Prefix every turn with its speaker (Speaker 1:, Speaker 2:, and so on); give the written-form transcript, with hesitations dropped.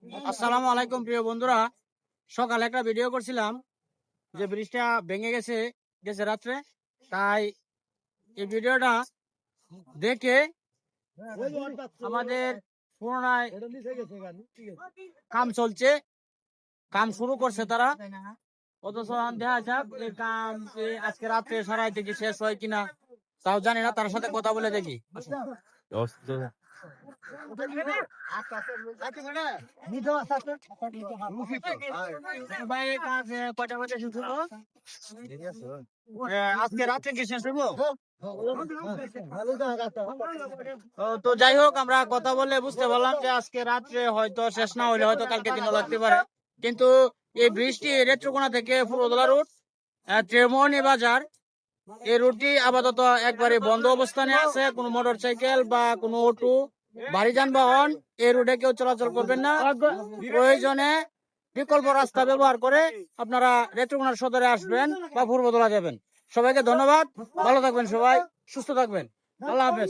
Speaker 1: আসসালামু আলাইকুম প্রিয় বন্ধুরা, সকালে একটা ভিডিও করছিলাম যে ব্রিজটা ভেঙে গেছে গেছে রাত্রে। তাই এই ভিডিওটা দেখে আমাদের পুনরায় কাম চলছে, কাম শুরু করছে তারা। অথচ দেখা যাক এই কাম আজকে রাত্রে সারাই থেকে শেষ হয় কিনা তাও জানি না। তার সাথে কথা বলে দেখি। ভাই কাজ কয়টা বাজে শুরু হলো? আজকে রাত্রে কি শেষ হইব? তো যাই হোক, আমরা কথা বলে বুঝতে পারলাম যে আজকে রাত্রে হয়তো শেষ না হইলে হয়তো কালকে দিনও লাগতে পারে। কিন্তু এই বৃষ্টি নেত্রকোনা থেকে ফুলতলা রুট ত্রিমোহনী বাজার, এই রুটটি আপাতত একবারে বন্ধ অবস্থানে আছে। কোনো মোটর সাইকেল বা কোনো অটো ভারী যানবাহন এই রুটে কেউ চলাচল করবেন না। প্রয়োজনে বিকল্প রাস্তা ব্যবহার করে আপনারা নেত্রকোনা সদরে আসবেন বা পূর্বতলা যাবেন। সবাইকে ধন্যবাদ, ভালো থাকবেন, সবাই সুস্থ থাকবেন, আল্লাহ হাফেজ।